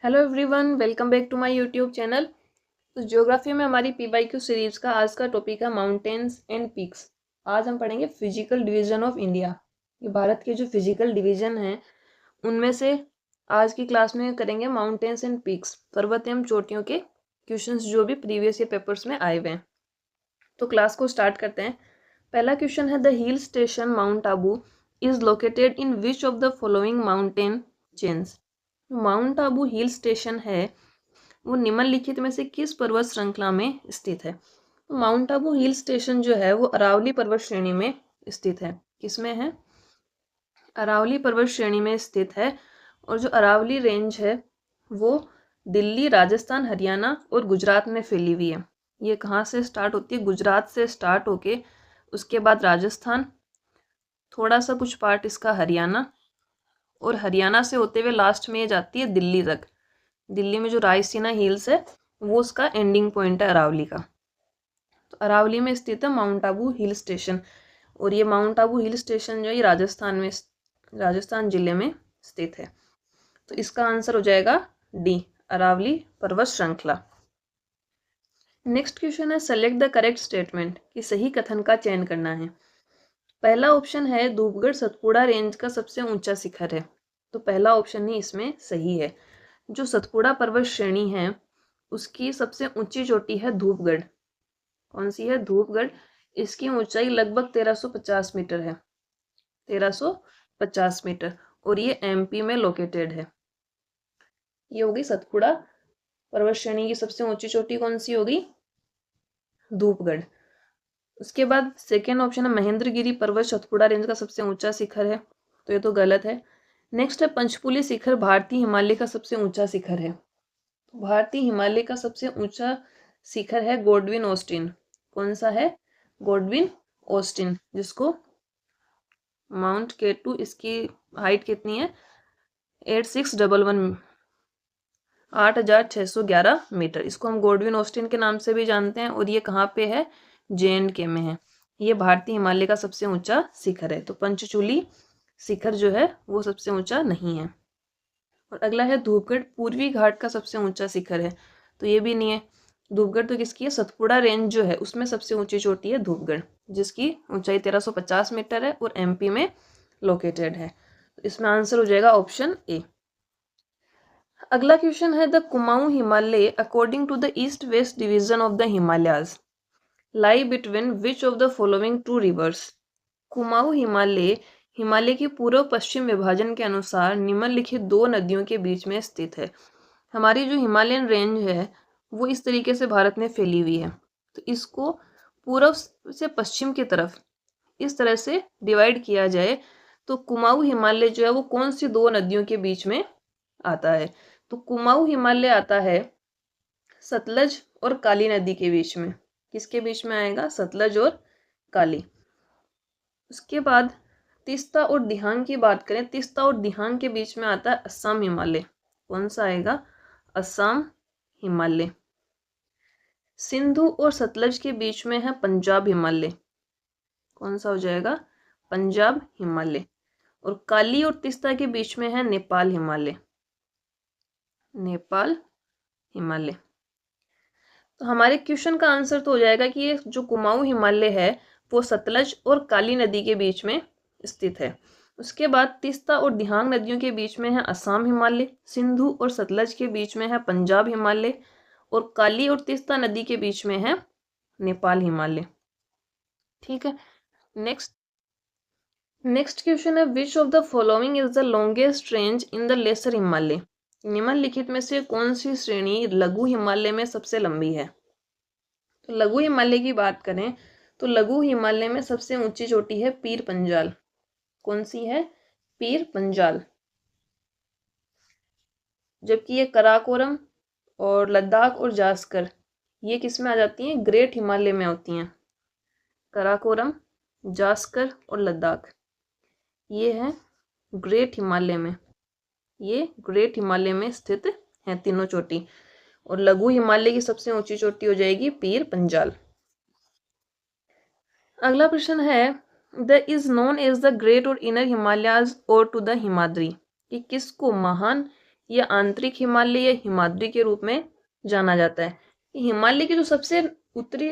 Hello everyone, welcome back to my YouTube channel. तो geography में हमारी पीवाईक्यू सीरीज का आज का टॉपिक है माउंटेन्स एंड पीक्स। आज हम पढ़ेंगे फिजिकल डिवीजन ऑफ इंडिया। ये भारत के जो फिजिकल डिवीजन हैं उनमें से आज की क्लास में करेंगे माउंटेन्स एंड पीक्स, पर्वत एवं चोटियों के क्वेश्चंस जो भी प्रीवियस ईयर पेपर्स में आए हुए हैं। तो क्लास को स्टार्ट करते हैं। पहला क्वेश्चन है, the hill station mount Abu is located in which of the following mountain chains. Mount Abu hill station है वो निम्नलिखित में से किस पर्वत श्रृंखला में स्थित है। तो माउंट आबू हिल स्टेशन जो है वो अरावली पर्वत श्रेणी में स्थित है। किसमें है? अरावली पर्वत श्रेणी में स्थित है। और जो अरावली रेंज है वो दिल्ली, राजस्थान, हरियाणा और गुजरात में फैली हुई है। ये कहाँ से स्टार्ट होती है? गुजरात से स्टार्ट होके उसके बाद राजस्थान, थोड़ा सा कुछ पार्ट इसका हरियाणा, और हरियाणा से होते हुए लास्ट में ये जाती है दिल्ली तक। दिल्ली में जो रायसीना हिल्स है वो उसका एंडिंग पॉइंट है अरावली का। तो अरावली में स्थित है माउंट आबू हिल स्टेशन। और ये माउंट आबू हिल स्टेशन जो है राजस्थान जिले में स्थित है। तो इसका आंसर हो जाएगा डी, अरावली पर्वत श्रृंखला। नेक्स्ट क्वेश्चन है, सेलेक्ट द करेक्ट स्टेटमेंट, कि सही कथन का चयन करना है। पहला ऑप्शन है धूपगढ़ सतपुड़ा रेंज का सबसे ऊंचा शिखर है। तो पहला ऑप्शन ही इसमें सही है। जो सतपुड़ा पर्वत श्रेणी है उसकी सबसे ऊंची चोटी है धूपगढ़। कौन सी है? धूपगढ़। इसकी ऊंचाई लगभग 1350 मीटर है। 1350 मीटर। और ये एमपी में लोकेटेड है। ये होगी सतपुड़ा पर्वत श्रेणी की सबसे ऊंची चोटी। कौन सी होगी? धूपगढ़। उसके बाद सेकेंड ऑप्शन है महेंद्रगिरी पर्वत सतपुड़ा रेंज का सबसे ऊंचा शिखर है। तो ये तो गलत है। नेक्स्ट है पंचपुली शिखर भारतीय हिमालय का सबसे ऊंचा शिखर है। भारतीय हिमालय का सबसे ऊंचा शिखर है गॉडविन ऑस्टिन। कौन सा है? गॉडविन ऑस्टिन, जिसको माउंट केटू, इसकी हाइट कितनी है? 8611 मीटर। इसको हम गॉडविन ऑस्टिन के नाम से भी जानते हैं। और ये कहाँ पे है? JNK में है। ये भारतीय हिमालय का सबसे ऊंचा शिखर है। तो पंचचूली शिखर जो है वो सबसे ऊंचा नहीं है। और अगला है धूपगढ़ पूर्वी घाट का सबसे ऊंचा शिखर है। तो ये भी नहीं है। धूपगढ़ तो किसकी है? सतपुड़ा रेंज जो है उसमें सबसे ऊंची चोटी है धूपगढ़, जिसकी ऊंचाई 1350 मीटर है और एमपी में लोकेटेड है। तो इसमें आंसर हो जाएगा ऑप्शन ए। अगला क्वेश्चन है, the Kumaon Himalaya according to the east west division of the Himalayas lie between which of the following two rivers. Kumaon Himalaya Himalaya की पूर्व पश्चिम विभाजन के अनुसार निम्नलिखित दो नदियों के बीच में स्थित है। हमारी जो हिमालयन रेंज है वो इस तरीके से भारत में फैली हुई है। तो इसको पूर्व से पश्चिम की तरफ इस तरह से डिवाइड किया जाए तो कुमाऊं हिमालय जो है वो कौन सी दो नदियों के बीच में आता है? तो कुमाऊं हिमालय आता है सतलज और काली नदी के बीच में। किसके बीच में आएगा? सतलज और काली। उसके बाद तीस्ता और दिहांग की बात करें, तीस्ता और दिहांग के बीच में आता है असम हिमालय। कौन सा आएगा? असम हिमालय। सिंधु और सतलज के बीच में है पंजाब हिमालय। कौन सा हो जाएगा? पंजाब हिमालय। और काली और तीस्ता के बीच में है नेपाल हिमालय। नेपाल हिमालय। तो हमारे क्वेश्चन का आंसर तो हो जाएगा कि ये जो कुमाऊं हिमालय है वो सतलज और काली नदी के बीच में स्थित है। उसके बाद तीस्ता और दिहांग नदियों के बीच में है असम हिमालय, सिंधु और सतलज के बीच में है पंजाब हिमालय, और काली और तीस्ता नदी के बीच में है नेपाल हिमालय। ठीक है। नेक्स्ट क्वेश्चन है, which of the following is the longest range in the lesser Himalaya. निम्नलिखित में से कौन सी श्रेणी लघु हिमालय में सबसे लंबी है? तो लघु हिमालय की बात करें तो लघु हिमालय में सबसे ऊंची चोटी है पीर पंजाल। कौन सी है? पीर पंजाल। जबकि ये कराकोरम और लद्दाख और जास्कर ये किस में आ जाती हैं? ग्रेट हिमालय में होती हैं। कराकोरम, जास्कर और लद्दाख ये है ग्रेट हिमालय में। ये ग्रेट हिमालय में स्थित है तीनों चोटी। और लघु हिमालय की सबसे ऊंची चोटी हो जाएगी पीर पंजाल। अगला प्रश्न है, the is known as the great और इनर हिमालयाज और टू द हिमाद्री, कि किसको महान यह आंतरिक हिमालय या हिमाद्री के रूप में जाना जाता है। हिमालय की जो सबसे उत्तरी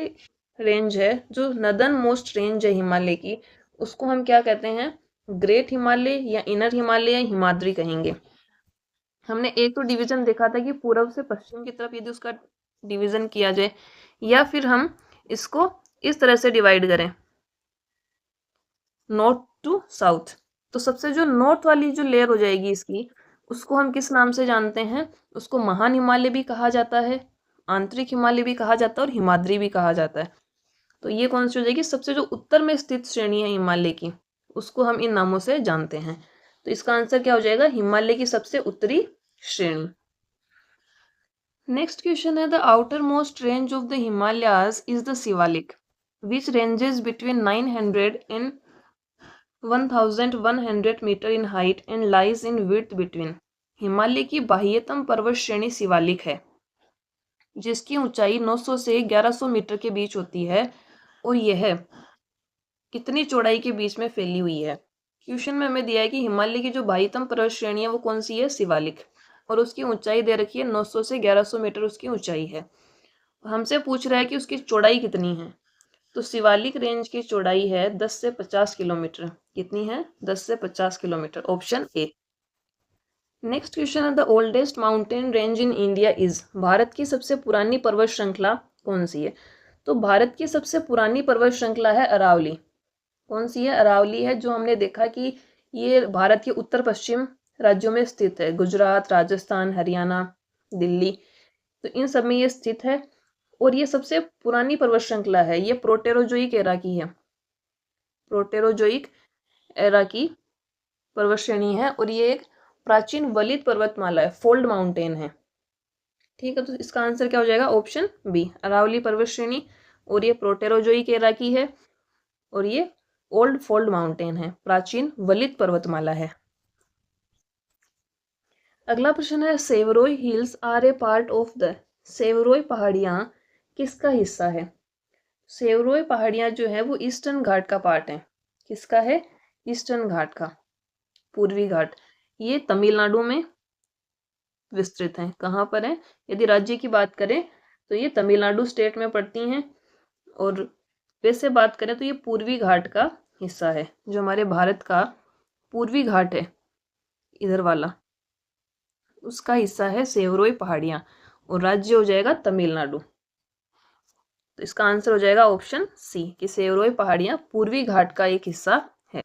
रेंज है, जो नदर्न मोस्ट रेंज है हिमालय की, उसको हम क्या कहते हैं? ग्रेट हिमालय या इनर हिमालय या हिमाद्री कहेंगे। हमने एक तो डिवीजन देखा था कि पूर्व से पश्चिम की तरफ यदि उसका डिवीजन किया जाए, या फिर हम इसको इस तरह से डिवाइड करें, नॉर्थ टू साउथ। तो सबसे जो नॉर्थ वाली जो लेयर हो जाएगी इसकी, उसको हम किस नाम से जानते हैं? उसको महान हिमालय भी कहा जाता है, आंतरिक हिमालय भी कहा जाता है और हिमाद्री भी कहा जाता है। तो ये कौन सी हो जाएगी? सबसे जो उत्तर में स्थित श्रेणी है हिमालय की, उसको हम इन नामों से जानते हैं। तो इसका आंसर क्या हो जाएगा? हिमालय की सबसे उत्तरी श्रेणी। नेक्स्ट क्वेश्चन है, the outer most range of the Himalayas is the Shivalik which ranges between 900 and 1100 metre in height and lies in width between. Himalaya की बाह्यतम पर्वत श्रेणी शिवालिक है, जिसकी ऊंचाई 900 से 1100 मीटर के बीच होती है, और यह कितनी चौड़ाई के बीच में फैली हुई है? क्वेश्चन में हमें दिया है कि हिमालय की जो बाह्यतम पर्वत श्रेणी है वो कौन सी है? शिवालिक, और उसकी ऊंचाई दे रखी है 900 से 1100 मीटर उसकी ऊंचाई है। हमसे पूछ रहा है कि उसकी चौड़ाई कितनी है। तो शिवालिक रेंज की चौड़ाई है 10 से 50 किलोमीटर। कितनी है? 10 से 50 kilometre, option A. Next question है, the oldest mountain range in India is. भारत की सबसे पुरानी पर्वत श्रृंखला कौन सी है? तो भारत की सबसे पुरानी पर्वत श्रृंखला है अरावली। कौन सी है? अरावली है, जो हमने देखा कि ये भारत के उत्तर पश्चिम राज्यों में स्थित है, गुजरात, राजस्थान, हरियाणा, दिल्ली, तो इन सब में ये स्थित है, और ये सबसे पुरानी पर्वत श्रृंखला है। ये प्रोटेरोजोइक एरा की है, प्रोटेरोजोइक एरा की पर्वत श्रेणी है, और ये एक प्राचीन वलित पर्वतमाला है, फोल्ड माउंटेन है। ठीक है, तो इसका आंसर क्या हो जाएगा? ऑप्शन बी, अरावली पर्वत श्रेणी, और ये प्रोटेरोजोइक एरा की है, और ये ओल्ड फोल्ड माउंटेन है, प्राचीन वलित पर्वतमाला है। अगला प्रश्न है, Shevaroy hills are a part of the. Shevaroy पहाड़ियां किसका हिस्सा है? सेवरोई पहाड़ियां जो है वो ईस्टर्न घाट का पार्ट है। किसका है? ईस्टर्न घाट का, पूर्वी घाट। ये तमिलनाडु में विस्तृत हैं। कहाँ पर है? यदि राज्य की बात करें तो ये तमिलनाडु स्टेट में पड़ती हैं, और वैसे बात करें तो ये पूर्वी घाट का हिस्सा है। जो हमारे भारत का पूर्वी घाट है इधर वाला, उसका हिस्सा है सेवरोई पहाड़ियां, और राज्य हो जाएगा तमिलनाडु। तो इसका आंसर हो जाएगा ऑप्शन सी, कि सेवरोई पहाड़ियां पूर्वी घाट का एक हिस्सा है।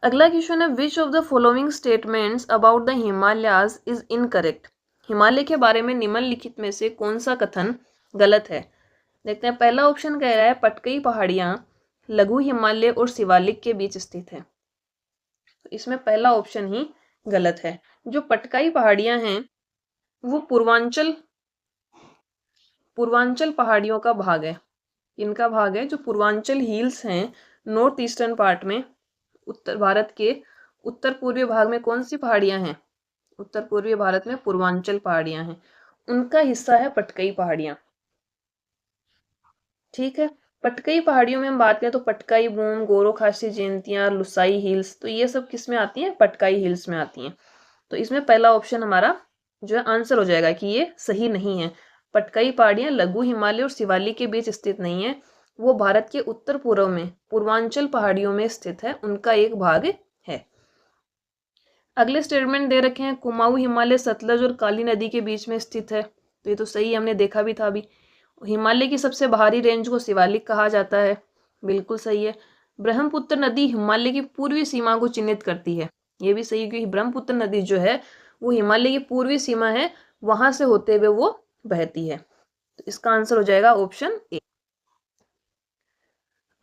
अगला क्वेश्चन है, which of the following statements about the Himalayas is incorrect. Himalaya के बारे में निम्नलिखित में से कौन सा कथन गलत है? देखते हैं। पहला ऑप्शन कह रहा है पटकई पहाड़ियां लघु हिमालय और शिवालिक के बीच स्थित है। तो इसमें पहला ऑप्शन ही गलत है। जो पटकाई पहाड़ियां हैं वो पूर्वांचल पहाड़ियों का भाग है। इनका भाग है, जो पूर्वांचल हिल्स हैं नॉर्थ ईस्टर्न पार्ट में, उत्तर भारत के उत्तर पूर्वी भाग में कौन सी पहाड़ियां हैं? उत्तर पूर्वी भारत में पूर्वांचल पहाड़ियां हैं, उनका हिस्सा है पटकई पहाड़ियां। ठीक है, पटकई पहाड़ियों में हम बात करें तो पटकाई बूम, गोरो खासी जयंतियां, लुसाई हिल्स, तो ये सब किस में आती हैं? पटकाई हिल्स में आती हैं। तो इसमें पहला ऑप्शन हमारा जो है आंसर हो जाएगा कि ये सही नहीं है। पटकाई पहाड़ियां लघु हिमालय और शिवालिक के बीच स्थित नहीं है, वो भारत के उत्तर पूर्व में पूर्वांचल पहाड़ियों में स्थित है, उनका एक भाग है। अगले स्टेटमेंट दे रखे हैं, कुमाऊं हिमालय सतलज और काली नदी के बीच में स्थित है। तो ये तो सही, हमने देखा भी था अभी। हिमालय की सबसे बाहरी रेंज को शिवालिक कहा जाता है, बिल्कुल सही है। ब्रह्मपुत्र नदी हिमालय की पूर्वी सीमा को चिन्हित करती है, ये भी सही है, क्योंकि ब्रह्मपुत्र नदी जो है वो हिमालय की पूर्वी सीमा है, वहां से होते हुए वो बहती है। तो इसका आंसर हो जाएगा ऑप्शन ए।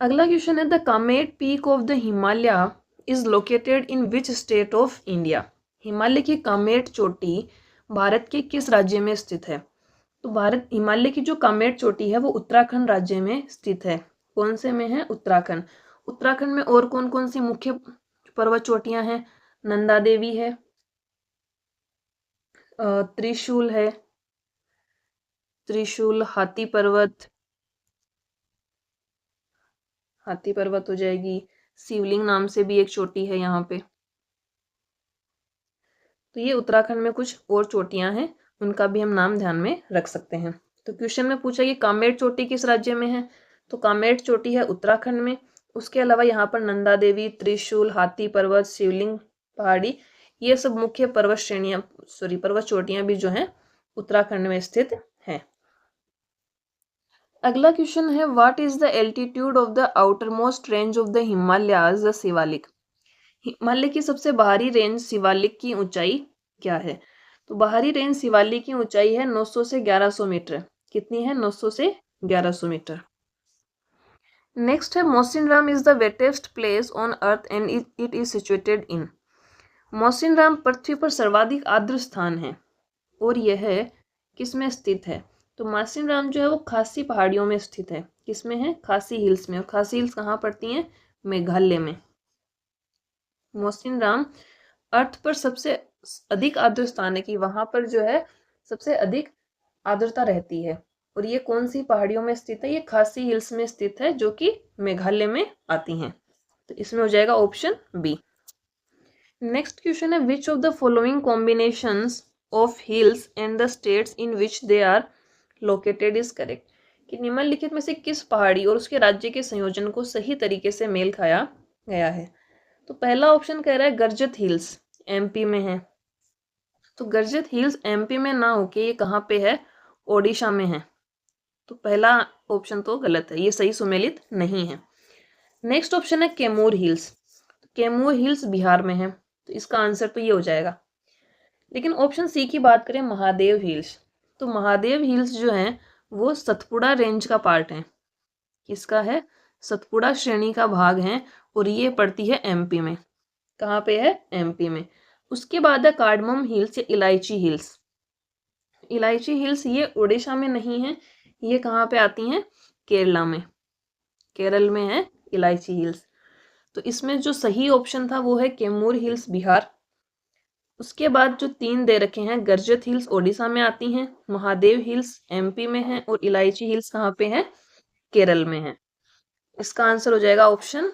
अगला क्वेश्चन है, the Kamet peak of the Himalaya is located in which state of India. Himalaya की कामेट चोटी भारत के किस राज्य में स्थित है? तो भारत हिमालय की जो कामेट चोटी है वो उत्तराखंड राज्य में स्थित है। कौन से में है? उत्तराखंड। उत्तराखंड में और कौन कौन सी मुख्य पर्वत चोटियां हैं? नंदा देवी है, त्रिशूल है, त्रिशूल, हाथी पर्वत हो जाएगी, शिवलिंग नाम से भी एक चोटी है यहाँ पे। तो ये उत्तराखंड में कुछ और चोटियां हैं, उनका भी हम नाम ध्यान में रख सकते हैं। तो क्वेश्चन में पूछा कि कामेट चोटी किस राज्य में है, तो कामेट चोटी है उत्तराखंड में। उसके अलावा यहाँ पर नंदा देवी, त्रिशूल, हाथी पर्वत, शिवलिंग पहाड़ी, ये सब मुख्य पर्वत चोटियां भी जो हैं उत्तराखंड में स्थित हैं। अगला क्वेश्चन है, what is the altitude of the outer most range of the Himalayas the Shivalik. Himalaya की सबसे बाहरी रेंज शिवालिक की ऊंचाई क्या है, तो बाहरी रेंज शिवालिक की ऊंचाई है 900 से 1100 मीटर। कितनी है, 900 से 1100 मीटर। नेक्स्ट है, Mawsynram is the wettest place on earth and it is situated in. Mawsynram पृथ्वी पर सर्वाधिक आर्द्र स्थान है और यह किस में स्थित है, तो मौसिनराम जो है वो खासी पहाड़ियों में स्थित है। किस में है, खासी हिल्स में। और खासी हिल्स कहाँ पड़ती हैं, मेघालय में। मौसिनराम अर्थ पर सबसे अधिक आर्द्र स्थान है कि वहां पर जो है सबसे अधिक आर्द्रता रहती है। और ये कौन सी पहाड़ियों में स्थित है, ये खासी हिल्स में स्थित है जो कि मेघालय में आती हैं। तो इसमें हो जाएगा ऑप्शन बी। नेक्स्ट क्वेश्चन है, which of the following combinations of hills and the states in which they are located is correct. कि निम्नलिखित में से किस पहाड़ी और उसके राज्य के संयोजन को सही तरीके से मेल खाया गया है। तो पहला ऑप्शन कह रहा है गर्जत हिल्स एमपी में है। तो गर्जत हिल्स एमपी में ना होके ये कहाँ पे है, ओडिशा में है। तो पहला ऑप्शन तो गलत है, ये सही सुमेलित नहीं है। नेक्स्ट ऑप्शन है कैमूर हिल्स। कैमूर हिल्स बिहार में है, तो इसका आंसर तो ये हो जाएगा। लेकिन ऑप्शन सी की बात करें, महादेव हिल्स, तो महादेव हिल्स जो है वो सतपुड़ा रेंज का पार्ट है। किसका है, सतपुड़ा श्रेणी का भाग है और ये पड़ती है एमपी में। कहाँ पे है, एमपी में। उसके बाद है कार्डमम हिल्स या इलायची हिल्स। इलायची हिल्स ये उड़ीसा में नहीं है, ये कहाँ पे आती हैं, केरला में। केरल में है इलायची हिल्स। तो इसमें जो सही ऑप्शन था वो है कैमूर हिल्स बिहार। उसके बाद जो 3 दे रखे हैं, गर्जत हिल्स ओडिशा में आती हैं, महादेव हिल्स एमपी में है और इलायची हिल्स कहाँ पे है, केरल में है। इसका आंसर हो जाएगा ऑप्शन।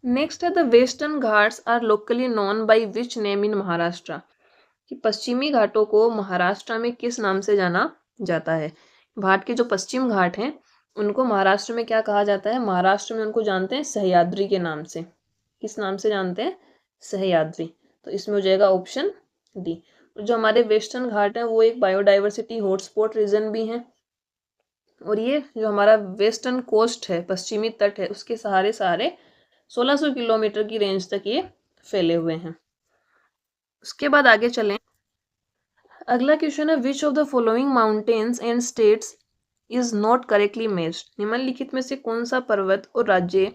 नेक्स्ट है, the western Ghats are locally known by which name in Maharashtra. कि पश्चिमी घाटों को महाराष्ट्र में किस नाम से जाना जाता है। भारत के जो पश्चिम घाट हैं उनको महाराष्ट्र में क्या कहा जाता है, महाराष्ट्र में उनको जानते हैं सह्याद्री के नाम से। किस नाम से जानते हैं, सह्याद्री। तो इसमें हो जाएगा ऑप्शन डी। जो हमारे वेस्टर्न घाट हैं वो एक बायोडाइवर्सिटी हॉटस्पॉट रीजन भी हैं और ये जो हमारा वेस्टर्न कोस्ट है, पश्चिमी तट है, उसके सहारे 1600 किलोमीटर की रेंज तक ये फैले हुए हैं। उसके बाद आगे चलें। अगला क्वेश्चन है, which of the following mountains and states is not correctly matched. निम्नलिखित में से कौन सा पर्वत और राज्य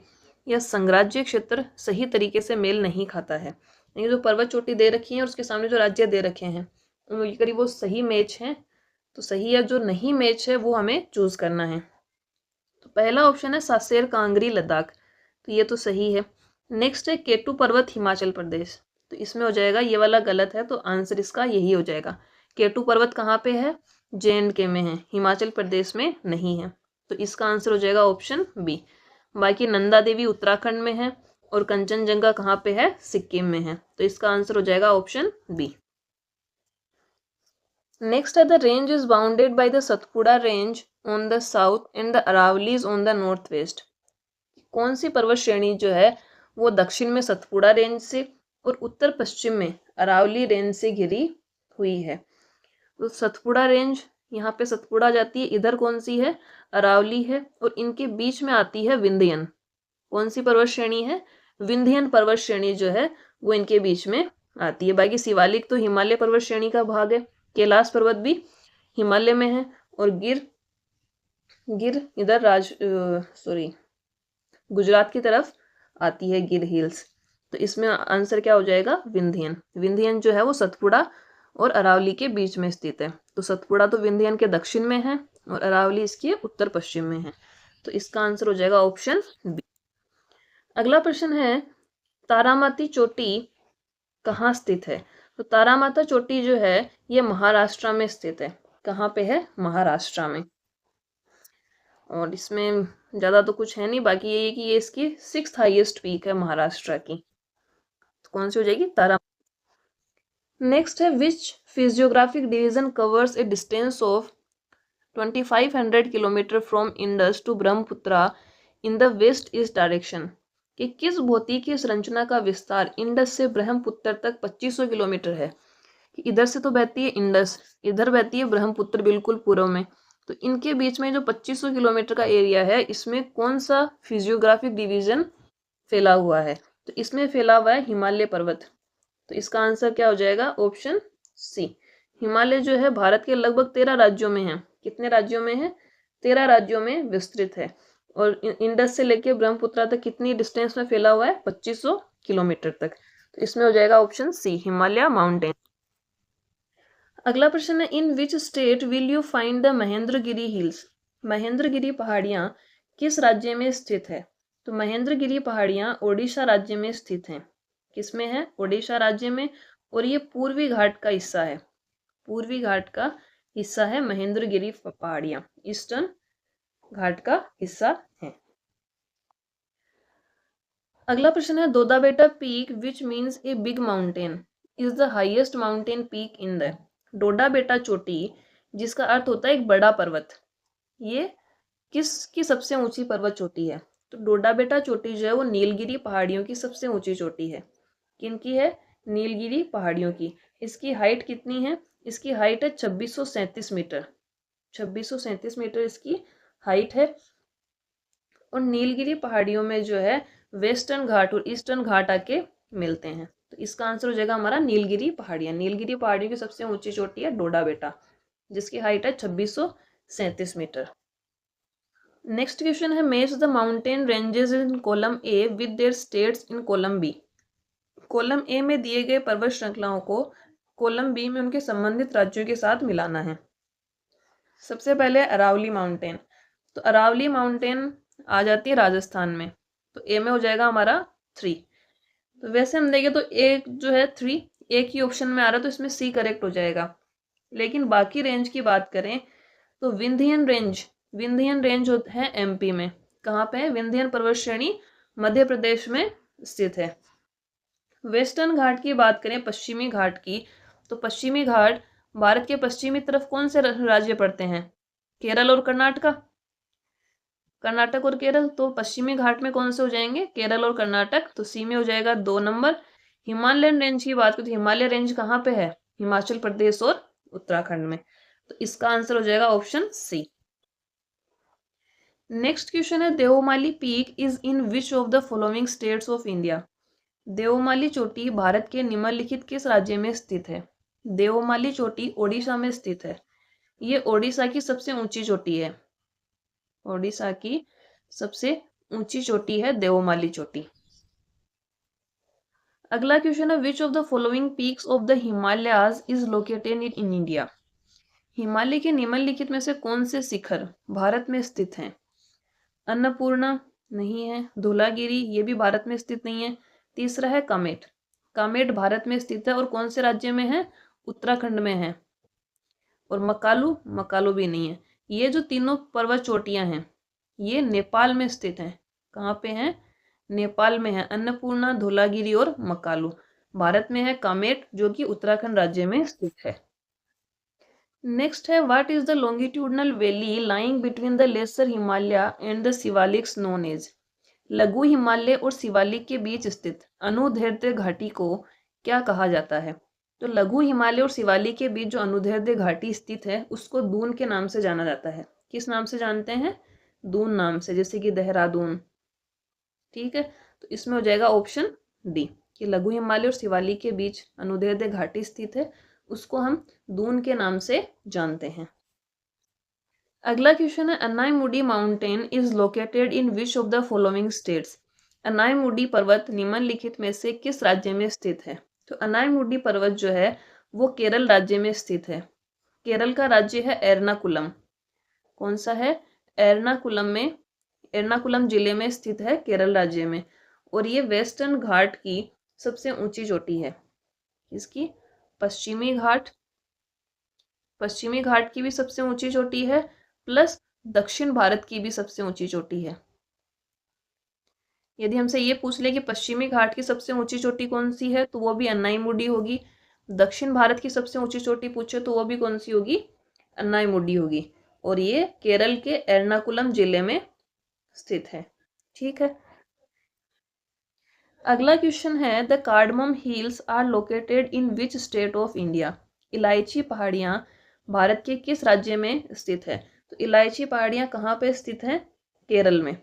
या संघराज्य क्षेत्र सही तरीके से मेल नहीं खाता है। यानी जो पर्वत चोटी दे रखी है और उसके सामने जो राज्य दे रखे हैं उनके करीब वो सही मैच है, तो सही या जो नहीं मैच है वो हमें चूज करना है। तो पहला ऑप्शन है सासेर कांगरी लद्दाख, तो ये तो सही है। नेक्स्ट है केटू पर्वत हिमाचल प्रदेश, तो इसमें हो जाएगा ये वाला गलत है, तो आंसर इसका यही हो जाएगा। केटू पर्वत कहाँ पे है, JNK में है, हिमाचल प्रदेश में नहीं है। तो इसका आंसर हो जाएगा ऑप्शन बी। बाकी नंदा देवी उत्तराखंड में है और कंचनजंगा कहाँ पे है, सिक्किम में है। तो इसका आंसर हो जाएगा ऑप्शन बी। नेक्स्ट है, the range is bounded by the Satpura range on the south and the Aravallis on the north west. कौन सी पर्वत श्रेणी जो है वो दक्षिण में सतपुड़ा रेंज से और उत्तर पश्चिम में अरावली रेंज से घिरी हुई है। तो सतपुड़ा रेंज, यहाँ पे सतपुड़ा जाती है, इधर कौन सी है, अरावली है, और इनके बीच में आती है विंध्यन। कौन सी पर्वत श्रेणी है, विंध्यन पर्वत श्रेणी जो है वो इनके बीच में आती है। बाकी शिवालिक तो हिमालय पर्वत श्रेणी का भाग है, कैलाश पर्वत भी हिमालय में है और गिर इधर गुजरात की तरफ आती है, गिर हिल्स। तो इसमें आंसर क्या हो जाएगा, विंध्यन। विंध्यन जो है वो सतपुड़ा और अरावली के बीच में स्थित है। तो सतपुड़ा तो विंध्यन के दक्षिण में है और अरावली इसके उत्तर पश्चिम में है। तो इसका आंसर हो जाएगा ऑप्शन बी। अगला प्रश्न है, तारामाती चोटी कहाँ स्थित है। तो तारामाता चोटी जो है ये महाराष्ट्र में स्थित है। कहाँ पे है, महाराष्ट्र में। और इसमें ज़्यादा तो कुछ है नहीं, बाकी ये है कि ये इसकी 6th हाईएस्ट पीक है महाराष्ट्र की। तो कौन सी हो जाएगी, तारा। नेक्स्ट है which physiographic division covers a distance of 2500 kilometre from Indus to Brahmaputra in the west east direction, कि किस भौतिकीय संरचना का विस्तार इंडस से ब्रह्मपुत्र तक 2500 किलोमीटर है। कि इधर से तो बहती है इंडस, इधर बहती है ब्रह्मपुत्र बिल्कुल पूर्व में, तो इनके बीच में जो 2500 किलोमीटर का एरिया है इसमें कौन सा फिजियोग्राफिक डिवीजन फैला हुआ है, तो इसमें फैला हुआ है हिमालय पर्वत। तो इसका आंसर क्या हो जाएगा, ऑप्शन सी। हिमालय जो है भारत के लगभग 13 राज्यों में है। कितने राज्यों में है, 13 राज्यों में विस्तृत है। और इंडस से लेके ब्रह्मपुत्रा तक कितनी डिस्टेंस में फैला हुआ है, 2500 किलोमीटर तक। तो इसमें हो जाएगा ऑप्शन सी, हिमालय माउंटेन। अगला प्रश्न है, in which state will you find the Mahendragiri hills. Mahendragiri पहाड़ियां किस राज्य में स्थित है, तो महेंद्रगिरी पहाड़ियां ओडिशा राज्य में स्थित हैं। किसमें है, ओडिशा राज्य में। और ये पूर्वी घाट का हिस्सा है, पूर्वी घाट का हिस्सा है महेंद्रगिरी पहाड़ियां, ईस्टर्न घाट का हिस्सा है। अगला प्रश्न है, Dodda Betta peak which means a big mountain is the highest mountain peak in the. Dodda Betta चोटी जिसका अर्थ होता है एक बड़ा पर्वत, ये किसकी सबसे ऊंची पर्वत चोटी है, तो डोडा बेटा चोटी जो है वो नीलगिरी पहाड़ियों की सबसे ऊंची चोटी है। किनकी है, नीलगिरी पहाड़ियों की। इसकी हाइट कितनी है, इसकी हाइट है 2637 मीटर, 2637 मीटर इसकी हाइट है। और नीलगिरी पहाड़ियों में जो है वेस्टर्न घाट और ईस्टर्न घाट आके मिलते हैं। तो इसका आंसर हो जाएगा हमारा नीलगिरी पहाड़ियां। नीलगिरी पहाड़ियों की सबसे ऊंची चोटी है डोडा बेटा, जिसकी हाइट है 2637 मीटर। नेक्स्ट क्वेश्चन है, match the mountain ranges in column A with their states in column B. Column A में दिए गए पर्वत श्रृंखलाओं को कॉलम बी में उनके संबंधित राज्यों के साथ मिलाना है। सबसे पहले अरावली माउंटेन, तो अरावली माउंटेन आ जाती है राजस्थान में, तो ए में हो जाएगा हमारा 3। तो वैसे हम देखें तो एक जो है 3 एक ही ऑप्शन में आ रहा है, तो इसमें सी करेक्ट हो जाएगा। लेकिन बाकी रेंज की बात करें तो विंध्यन रेंज है एमपी में। कहाँ पे है, विंध्यन पर्वत श्रेणी मध्य प्रदेश में स्थित है। वेस्टर्न घाट की बात करें, पश्चिमी घाट की, तो पश्चिमी घाट भारत के पश्चिमी तरफ कौन से राज्य पड़ते हैं, केरल और कर्नाटक। कर्नाटक और केरल, तो पश्चिमी घाट में कौन से हो जाएंगे, केरल और कर्नाटक, तो सी में हो जाएगा 2 नंबर। हिमालयन रेंज की बात करें तो हिमालय रेंज कहाँ पे है, हिमाचल प्रदेश और उत्तराखंड में, तो इसका आंसर हो जाएगा ऑप्शन सी। नेक्स्ट क्वेश्चन है, Devmali peak is in which of the following states of India. Devmali चोटी भारत के निम्नलिखित किस राज्य में स्थित है। देवमाली चोटी ओडिशा में स्थित है। ये ओडिशा की सबसे ऊंची चोटी है, ओडिशा की सबसे ऊंची चोटी है देवमाली चोटी। अगला क्वेश्चन है, which of the following peaks of the Himalayas is located in India. Himalaya के निम्नलिखित में से कौन से शिखर भारत में स्थित हैं। अन्नपूर्णा नहीं है, धौलागिरी ये भी भारत में स्थित नहीं है। तीसरा है कामेट, कामेट भारत में स्थित है और कौन से राज्य में है, उत्तराखंड में है। और मकालू भी नहीं है। ये जो तीनों पर्वत चोटियां हैं ये नेपाल में स्थित हैं। कहाँ पे हैं, नेपाल में है अन्नपूर्णा, धौलागिरी और मकालू। भारत में है कामेट जो कि उत्तराखंड राज्य में स्थित है। नेक्स्ट है, what is the longitudinal valley lying between the lesser Himalaya and the Shivaliks known as. लघु हिमालय और शिवालिक के बीच स्थित अनुदैर्ध्य घाटी को क्या कहा जाता है। तो लघु हिमालय और शिवालिक के बीच जो अनुदैर्ध्य घाटी स्थित है उसको दून के नाम से जाना जाता है। किस नाम से जानते हैं, दून नाम से, जैसे कि देहरादून। ठीक है, तो इसमें हो जाएगा ऑप्शन डी कि लघु हिमालय और शिवालिक के बीच अनुदैर्ध्य घाटी स्थित है, उसको हम दून के नाम से जानते हैं। अगला क्वेश्चन है, Anamudi mountain is located in which of the following states. Anamudi पर्वत निम्नलिखित में से किस राज्य में स्थित है। तो अन्नाईमुडी पर्वत जो है वो केरल राज्य में स्थित है। केरल का राज्य है एर्नाकुलम। कौन सा है, एर्नाकुलम में, एर्नाकुलम जिले में स्थित है केरल राज्य में। और ये वेस्टर्न घाट की सबसे ऊंची चोटी है। इसकी पश्चिमी घाट, पश्चिमी घाट की भी सबसे ऊंची चोटी है, प्लस दक्षिण भारत की भी सबसे ऊंची चोटी है। यदि हमसे ये पूछ ले कि पश्चिमी घाट की सबसे ऊंची चोटी कौन सी है तो वो भी अन्नाईमुडी होगी। दक्षिण भारत की सबसे ऊंची चोटी पूछे तो वो भी कौन सी होगी, अन्नाईमुडी होगी, और ये केरल के एर्नाकुलम जिले में स्थित है। ठीक है, अगला क्वेश्चन है the cardamom hills are located in which state of India. इलायची पहाड़ियाँ भारत के किस राज्य में स्थित है। तो इलायची पहाड़ियाँ कहाँ पे स्थित हैं, केरल में।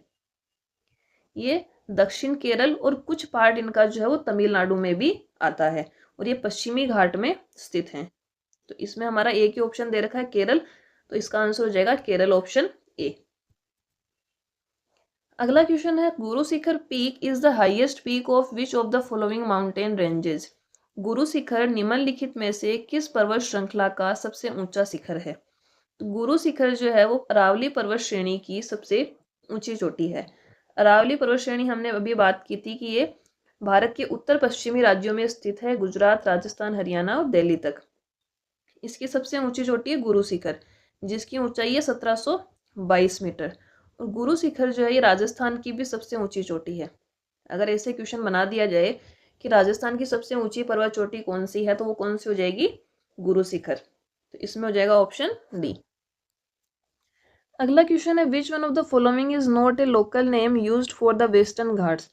ये दक्षिण केरल और कुछ पार्ट इनका जो है वो तमिलनाडु में भी आता है, और ये पश्चिमी घाट में स्थित हैं। तो इसमें हमारा एक ही ऑप्शन दे रखा है केरल, तो इसका आंसर हो जाएगा केरल, ऑप्शन ए। अगला क्वेश्चन है Guru Shikhar peak is the highest peak of which of the following mountain ranges. Guru Shikhar निम्नलिखित में से किस पर्वत श्रृंखला का सबसे ऊंचा शिखर है। तो गुरु शिखर जो है वो अरावली पर्वत श्रेणी की सबसे ऊंची चोटी है। अरावली पर्वत श्रेणी हमने अभी बात की थी कि ये भारत के उत्तर पश्चिमी राज्यों में स्थित है, गुजरात, राजस्थान, हरियाणा और दिल्ली तक। इसकी सबसे ऊंची चोटी है गुरु शिखर, जिसकी ऊंचाई है 1722 मीटर। और गुरु शिखर जो है ये राजस्थान की भी सबसे ऊंची चोटी है। अगर ऐसे क्वेश्चन बना दिया जाए कि राजस्थान की सबसे ऊंची पर्वत चोटी कौन सी है, तो वो कौन सी हो जाएगी, गुरु शिखर। तो इसमें हो जाएगा ऑप्शन डी। अगला क्वेश्चन है which one of the following is not a local name used for the western Ghats.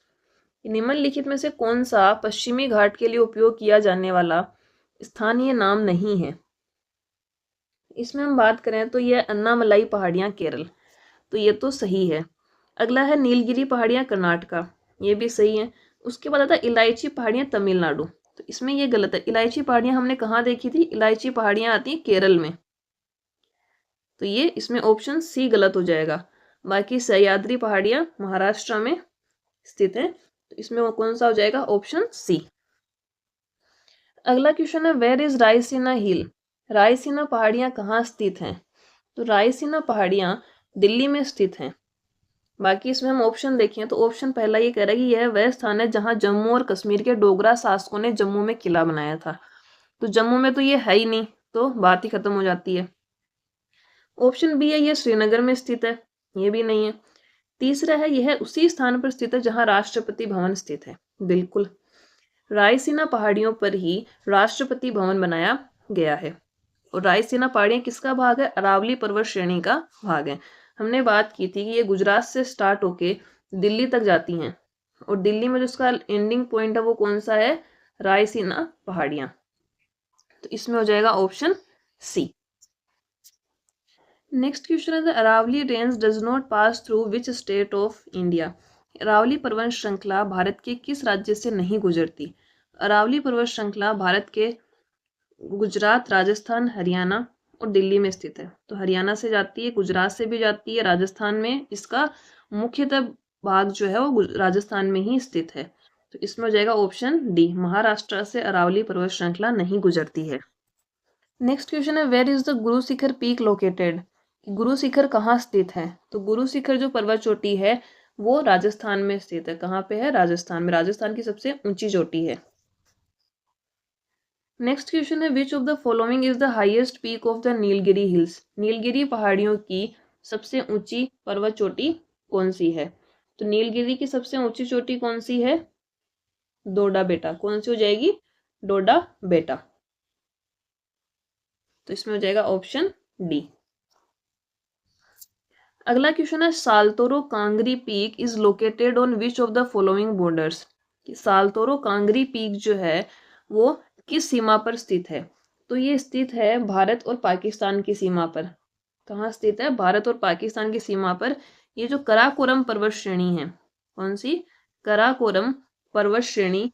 निम्नलिखित में से कौन सा पश्चिमी घाट के लिए उपयोग किया जाने वाला स्थानीय नाम नहीं है। इसमें हम बात करें तो यह अन्नामलाई पहाड़ियाँ केरल, तो ये तो सही है। अगला है नीलगिरी पहाड़ियाँ कर्नाटका, ये भी सही है। उसके बाद आता है इलायची पहाड़ियाँ तमिलनाडु, तो इसमें ये गलत है। इलायची पहाड़ियाँ हमने कहाँ देखी थी, इलायची पहाड़ियाँ आती हैं केरल में, तो ये इसमें ऑप्शन सी गलत हो जाएगा। बाकी सह्याद्री पहाड़ियाँ महाराष्ट्र में स्थित है, तो इसमें वो कौन सा हो जाएगा, ऑप्शन सी। अगला क्वेश्चन है वेयर इज रायसीना हिल। रायसीना पहाड़ियाँ कहाँ स्थित हैं। तो रायसीना पहाड़ियाँ दिल्ली में स्थित हैं। बाकी इसमें हम ऑप्शन देखें तो ऑप्शन पहला ये कह रहा है कि यह वह स्थान है जहाँ जम्मू और कश्मीर के डोगरा शासकों ने जम्मू में किला बनाया था। तो जम्मू में तो ये है ही नहीं, तो बात ही खत्म हो जाती है। ऑप्शन बी है ये श्रीनगर में स्थित है, ये भी नहीं है। तीसरा है यह उसी स्थान पर स्थित है जहाँ राष्ट्रपति भवन स्थित है, बिल्कुल। रायसीना पहाड़ियों पर ही राष्ट्रपति भवन बनाया गया है। और रायसीना पहाड़ियाँ किसका भाग है, अरावली पर्वत श्रेणी का भाग है। हमने बात की थी कि ये गुजरात से स्टार्ट होके दिल्ली तक जाती हैं, और दिल्ली में जो उसका एंडिंग पॉइंट है वो कौन सा है, रायसीना पहाड़ियाँ। तो इसमें हो जाएगा ऑप्शन सी। नेक्स्ट क्वेश्चन है the Aravalli range does not pass through which state of India. Aravalli पर्वत श्रृंखला भारत के किस राज्य से नहीं गुजरती। अरावली पर्वत श्रृंखला भारत के गुजरात, राजस्थान, हरियाणा और दिल्ली में स्थित है। तो हरियाणा से जाती है, गुजरात से भी जाती है, राजस्थान में इसका मुख्यतः भाग जो है वो राजस्थान में ही स्थित है। तो इसमें हो जाएगा ऑप्शन डी, महाराष्ट्र से अरावली पर्वत श्रृंखला नहीं गुजरती है। नेक्स्ट क्वेश्चन है where is the Guru Shikhar peak located. Guru Shikhar कहाँ स्थित है। तो गुरु शिखर जो पर्वत चोटी है वो राजस्थान में स्थित है। कहाँ पे है, राजस्थान में। राजस्थान की सबसे ऊंची चोटी है। नेक्स्ट क्वेश्चन है which of the following is the highest peak of the Nilgiri hills. Nilgiri पहाड़ियों की सबसे ऊंची पर्वत चोटी कौन सी है। तो नीलगिरी की सबसे ऊंची चोटी कौन सी है, डोडा बेटा। कौन सी हो जाएगी, डोडा बेटा। तो इसमें हो जाएगा ऑप्शन डी। अगला क्वेश्चन है Saltoro Kangri peak is located on which of the following borders. Saltoro Kangri peak जो है वो किस सीमा पर स्थित है। तो ये स्थित है भारत और पाकिस्तान की सीमा पर। कहाँ स्थित है, भारत और पाकिस्तान की सीमा पर। ये जो कराकोरम पर्वत श्रेणी है, कौन सी, कराकोरम पर्वत श्रेणी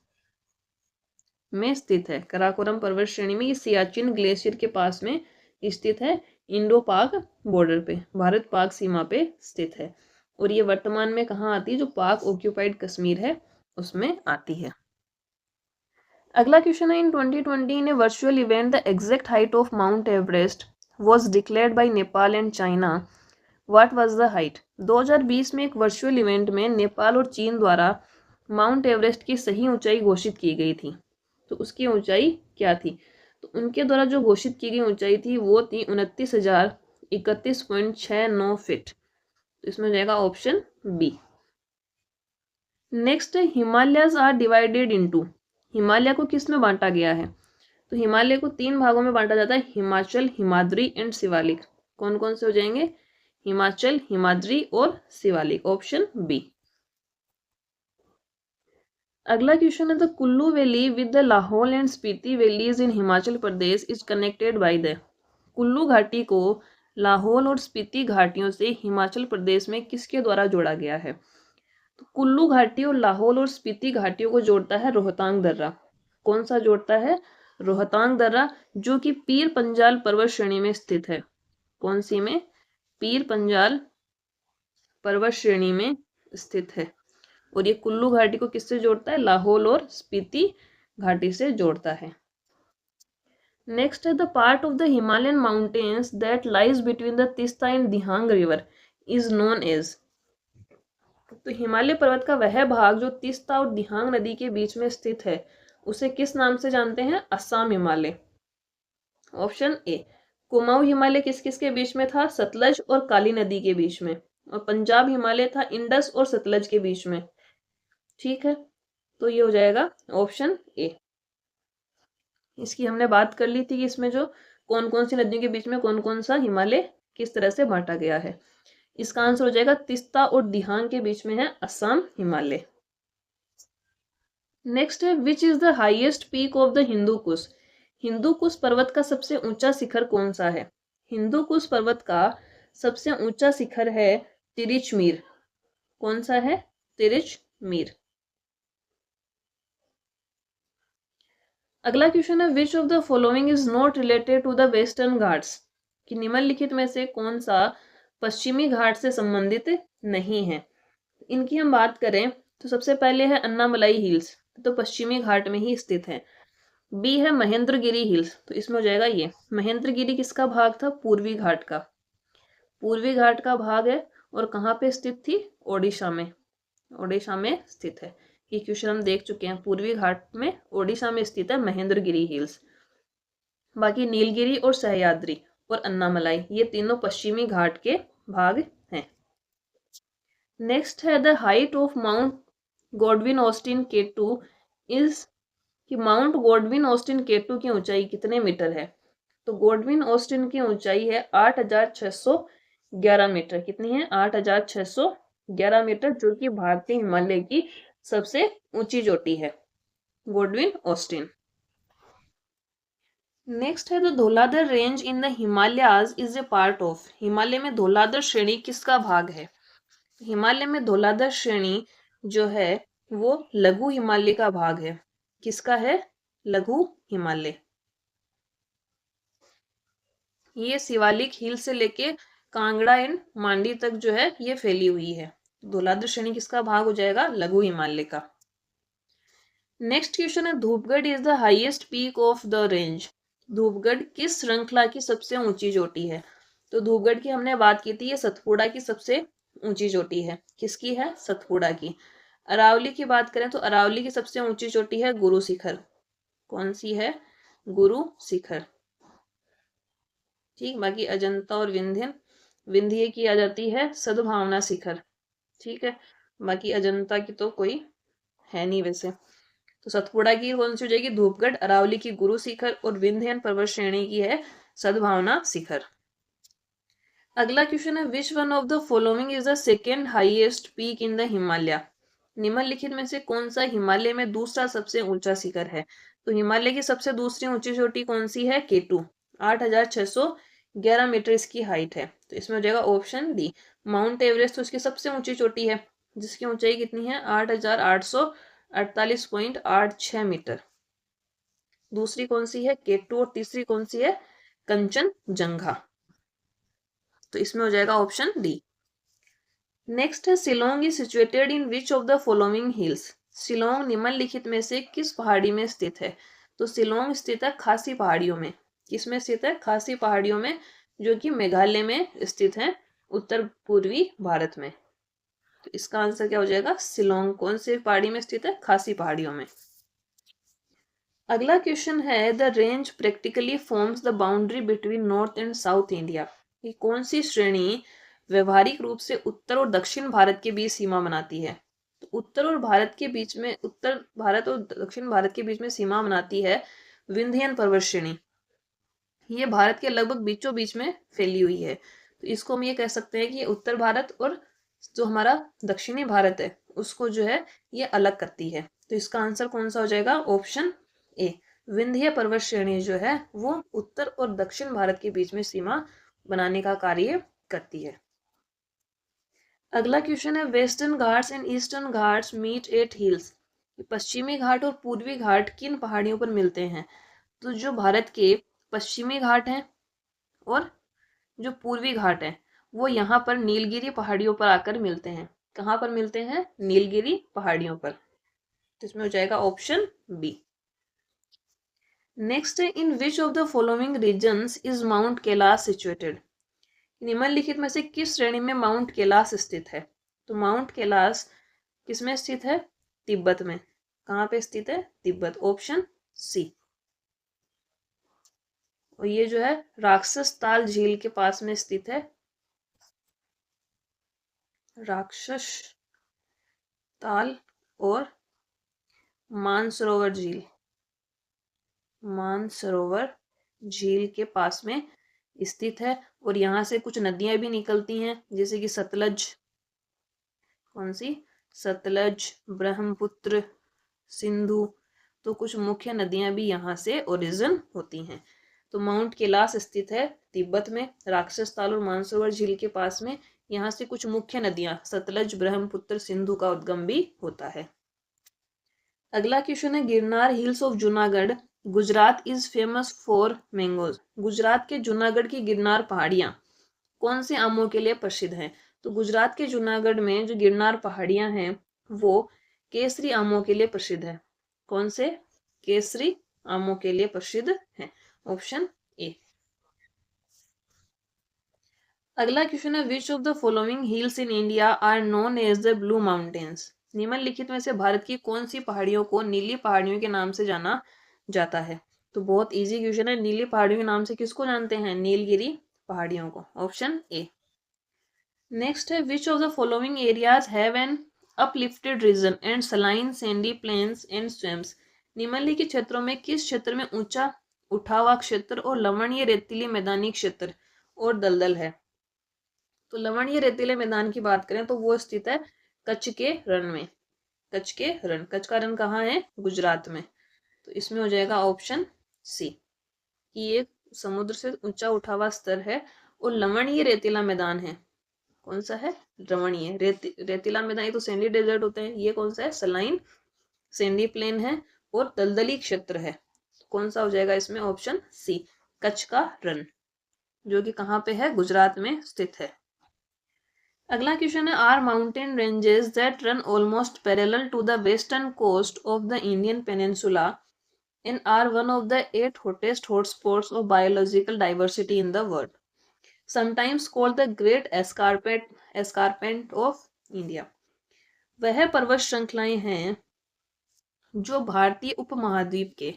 में स्थित है। कराकोरम पर्वत श्रेणी में ये सियाचिन ग्लेशियर के पास में स्थित है, इंडो पाक बॉर्डर पे, भारत पाक सीमा पे स्थित है। और ये वर्तमान में कहाँ आती है, जो पाक ऑक्यूपाइड कश्मीर है उसमें आती है। अगला क्वेश्चन है in 2020 in a virtual event the exact height of mount Everest was declared by Nepal and China, what was the height. 2020 में एक वर्चुअल इवेंट में नेपाल और चीन द्वारा माउंट एवरेस्ट की सही ऊंचाई घोषित की गई थी। तो उसकी ऊंचाई क्या थी। तो उनके द्वारा जो घोषित की गई ऊंचाई थी वो थी 29,031.69 फीट। तो इसमें हो जाएगा option B. Next, Himalayas are divided into. Himalaya को किस में बांटा गया है। तो हिमालय को 3 भागों में बांटा जाता है, हिमाचल, हिमाद्री एंड शिवालिक। कौन कौन से हो जाएंगे? हिमाचल, हिमाद्री और शिवालिक, ऑप्शन बी। अगला क्वेश्चन है, the Kullu valley with the Lahaul and Spiti valleys in Himachal Pradesh is connected by the. Kullu घाटी को लाहौल और स्पीति घाटियों से हिमाचल प्रदेश में किसके द्वारा जोड़ा गया है? तो कुल्लू घाटी और लाहौल और स्पीति घाटियों को जोड़ता है रोहतांग दर्रा। कौन सा जोड़ता है? रोहतांग दर्रा, जो कि पीर पंजाल पर्वत श्रेणी में स्थित है। कौन सी में? पीर पंजाल पर्वत श्रेणी में स्थित है। और ये कुल्लू घाटी को किससे जोड़ता है? लाहौल और स्पीति घाटी से जोड़ता है। नेक्स्ट है, the part of the Himalayan mountains that lies between the Teesta and Dihang river is known as. तो हिमालय पर्वत का वह भाग जो तीस्ता और दिहांग नदी के बीच में स्थित है, उसे किस नाम से जानते हैं? Assam Himalaya, option A. कुमाऊं हिमालय किस किस के बीच में था? सतलज और काली नदी के बीच में। और पंजाब हिमालय था इंडस और सतलज के बीच में। ठीक है, तो ये हो जाएगा ऑप्शन ए। इसकी हमने बात कर ली थी कि इसमें जो कौन कौन सी नदियों के बीच में कौन कौन सा हिमालय किस तरह से बांटा गया है। इसका आंसर हो जाएगा तीस्ता और दिहांग के बीच में है असम हिमालय। नेक्स्ट है, which is the highest peak of the Hindu Kush. Hindu Kush पर्वत का सबसे ऊंचा शिखर कौन सा है? हिंदू कुश पर्वत का सबसे ऊंचा शिखर है तिरिचमीर। कौन सा है? तिरिचमीर। अगला क्वेश्चन है, which of the following is not related to the western Ghats. कि निम्नलिखित में से कौन सा पश्चिमी घाट से संबंधित नहीं है? इनकी हम बात करें तो सबसे पहले है अन्नामलाई हिल्स, तो पश्चिमी घाट में ही स्थित है। बी है महेंद्रगिरी हिल्स, तो इसमें हो जाएगा ये। महेंद्रगिरी किसका भाग था? पूर्वी घाट का। पूर्वी घाट का भाग है और कहाँ पे स्थित थी? ओडिशा में। ओडिशा में स्थित है। ये क्वेश्चन हम देख चुके हैं। पूर्वी घाट में ओडिशा में स्थित है महेंद्रगिरी हिल्स। बाकी नीलगिरी और सह्याद्री और अन्नामलाई, ये तीनों पश्चिमी घाट के भाग हैं। नेक्स्ट है, the height of mount Godwin Austen K2 is. कि माउंट गॉडविन ऑस्टिन K2 की ऊंचाई कितने मीटर है? तो गॉडविन ऑस्टिन की ऊंचाई है 8611 मीटर। कितनी है? 8611 मीटर, जो कि भारतीय हिमालय की सबसे ऊंची चोटी है, गॉडविन ऑस्टिन। नेक्स्ट है, the Dhauladhar range in the Himalayas is a part of. Himalaya में धौलाधर श्रेणी किसका भाग है? हिमालय में धौलाधर श्रेणी जो है वो लघु हिमालय का भाग है। किसका है? लघु हिमालय। ये शिवालिक हिल से लेके कांगड़ा एंड मांडी तक जो है ये फैली हुई है। धौलाधर श्रेणी किसका भाग हो जाएगा? लघु हिमालय का। नेक्स्ट क्वेश्चन है, Dhupgarh is the highest peak of the range. Dhupgarh किस श्रृंखला की सबसे ऊंची चोटी है? तो धूपगढ़ की हमने बात की थी, ये सतपुड़ा की सबसे ऊंची चोटी है। किसकी है? सतपुड़ा की। अरावली की बात करें तो अरावली की सबसे ऊंची चोटी है गुरु शिखर। कौन सी है? गुरु शिखर। ठीक, बाकी अजंता और विंध्य की आ जाती है सद्भावना शिखर। ठीक है, बाकी अजंता की तो कोई है नहीं वैसे। तो सतपुड़ा की कौन सी हो जाएगी? धूपगढ़। अरावली की गुरु शिखर और विंध्यन पर्वत श्रेणी की है सद्भावना शिखर। अगला क्वेश्चन है, which one of the following is the second highest peak in the Himalaya. निम्नलिखित में से कौन सा हिमालय में दूसरा सबसे ऊंचा शिखर है? तो हिमालय की सबसे दूसरी ऊंची चोटी कौन सी है? K2। 8611 मीटर इसकी हाइट है। तो इसमें हो जाएगा ऑप्शन डी, माउंट एवरेस्ट। तो इसकी सबसे ऊंची चोटी है, जिसकी ऊंचाई कितनी है? 8848.86 मीटर। दूसरी कौन सी है? K2। और तीसरी कौन सी है? कंचनजंगा। तो इसमें हो जाएगा ऑप्शन डी। नेक्स्ट है, Shillong is situated in which of the following hills. Shillong निम्नलिखित में से किस पहाड़ी में स्थित है? तो शिलोंग स्थित है खासी पहाड़ियों में। किसमें स्थित है? खासी पहाड़ियों में, जो कि मेघालय में स्थित है, उत्तर पूर्वी भारत में। तो इसका आंसर क्या हो जाएगा? शिलोंग कौन सी पहाड़ी में स्थित है? खासी पहाड़ियों में। अगला क्वेश्चन है, the range practically forms the boundary between north and south India. ये कौन सी श्रेणी व्यवहारिक रूप से उत्तर और दक्षिण भारत के बीच सीमा बनाती है? तो उत्तर भारत और दक्षिण भारत के बीच में सीमा बनाती है विंध्यन पर्वत श्रेणी, ये भारत के लगभग बीचों बीच में फैली हुई है। तो इसको हम ये कह सकते हैं कि ये उत्तर भारत और जो हमारा दक्षिणी भारत है उसको जो है ये अलग करती है। तो इसका आंसर कौन सा हो जाएगा? ऑप्शन ए, विंध्य पर्वत श्रेणी जो है वो उत्तर और दक्षिण भारत के बीच में सीमा बनाने का कार्य करती है। अगला क्वेश्चन है, western Ghats and eastern Ghats meet at hills, पश्चिमी घाट और पूर्वी घाट किन पहाड़ियों पर मिलते हैं? तो जो भारत के पश्चिमी घाट हैं और जो पूर्वी घाट हैं वो यहाँ पर नीलगिरी पहाड़ियों पर आकर मिलते हैं। कहाँ पर मिलते हैं? नीलगिरी पहाड़ियों पर। तो इसमें हो जाएगा ऑप्शन बी। नेक्स्ट है, in which of the following regions is mount Kailash situated, निम्नलिखित में से किस श्रेणी में माउंट कैलाश स्थित है? तो माउंट कैलाश किसमें स्थित है? तिब्बत में। कहाँ पे स्थित है? Tibet, option C. और ये जो है राक्षस ताल झील के पास में स्थित है। राक्षस ताल और मानसरोवर झील, मानसरोवर झील के पास में स्थित है। और यहाँ से कुछ नदियां भी निकलती हैं जैसे कि सतलज, कौन सी? सतलज, ब्रह्मपुत्र, सिंधु। तो कुछ मुख्य नदियां भी यहाँ से ओरिजिन होती हैं। तो माउंट कैलाश स्थित है तिब्बत में, राक्षस ताल और मानसरोवर झील के पास में। यहाँ से कुछ मुख्य नदियां सतलज, ब्रह्मपुत्र, सिंधु का उद्गम भी होता है। अगला क्वेश्चन है, Girnar hills of Junagadh Gujarat is famous for mangoes, Gujarat के जूनागढ़ की गिरनार पहाड़ियां कौन से आमों के लिए प्रसिद्ध हैं? तो गुजरात के जूनागढ़ में जो गिरनार पहाड़ियां हैं वो केसरी आमों के लिए प्रसिद्ध है। कौन से? केसरी आमों के लिए प्रसिद्ध है, ऑप्शन ए। अगला क्वेश्चन है, which of the following hills in India are known as the blue mountains, निम्नलिखित में से भारत की कौन सी पहाड़ियों को नीली पहाड़ियों के नाम से जाना जाता है? तो बहुत इजी क्वेश्चन है, नीली पहाड़ियों के नाम से किसको जानते हैं? नीलगिरी पहाड़ियों को, ऑप्शन ए। नेक्स्ट है, which of the following areas have an uplifted region and saline sandy plains and swamps, निम्नलिखित क्षेत्रों में किस क्षेत्र में ऊंचा उठा हुआ क्षेत्र और लवणीय रेतीली मैदानी क्षेत्र और दलदल है? तो लवणीय रेतीले मैदान की बात करें तो वो स्थित है कच्छ के रण में। कच्छ के रण, कच्छ का रण कहाँ है? गुजरात में। तो इसमें हो जाएगा ऑप्शन सी कि ये समुद्र से ऊंचा उठा हुआ स्तर है और लवणीय रेतीला मैदान है। कौन सा है? लवणीय रेतीला मैदान। ये तो सैंडी डेजर्ट होते हैं, ये कौन सा है? सलाइन सैंडी प्लेन है और दलदली क्षेत्र है। कौन सा हो जाएगा इसमें? ऑप्शन सी, कच्छ का रण, जो कि कहाँ पे है? गुजरात में स्थित है। अगला क्वेश्चन है, are mountain ranges that run almost parallel to the western coast of the Indian peninsula and are one of the 8 hottest hotspots of biological diversity in the world, sometimes called the Great Escarpment of India। वह पर्वत श्रृंखलाएं हैं जो भारतीय उपमहाद्वीप के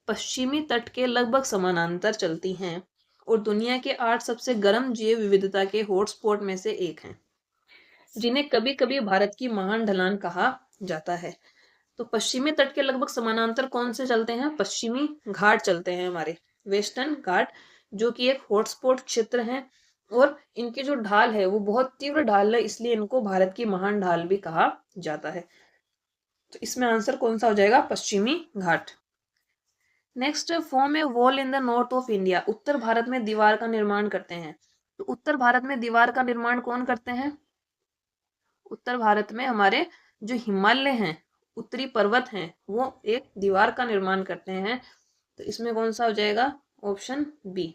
पश्चिमी तट के लगभग समानांतर चलती हैं और दुनिया के 8 सबसे गर्म जैव विविधता के हॉटस्पॉट में से एक हैं, जिन्हें कभी कभी भारत की महान ढलान कहा जाता है। तो पश्चिमी तट के लगभग समानांतर कौन से चलते हैं? पश्चिमी घाट चलते हैं हमारे, वेस्टर्न घाट, जो कि एक हॉटस्पॉट क्षेत्र है और इनकी जो ढाल है वो बहुत तीव्र ढाल है, इसलिए इनको भारत की महान ढाल भी कहा जाता है। तो इसमें आंसर कौन सा हो जाएगा? पश्चिमी घाट। Next, form a wall in the north of India, उत्तर भारत में दीवार का निर्माण करते हैं। तो उत्तर भारत में दीवार का निर्माण कौन करते हैं? उत्तर भारत में हमारे जो हिमालय हैं, उत्तरी पर्वत हैं, वो एक दीवार का निर्माण करते हैं। तो इसमें कौन सा हो जाएगा? ऑप्शन बी,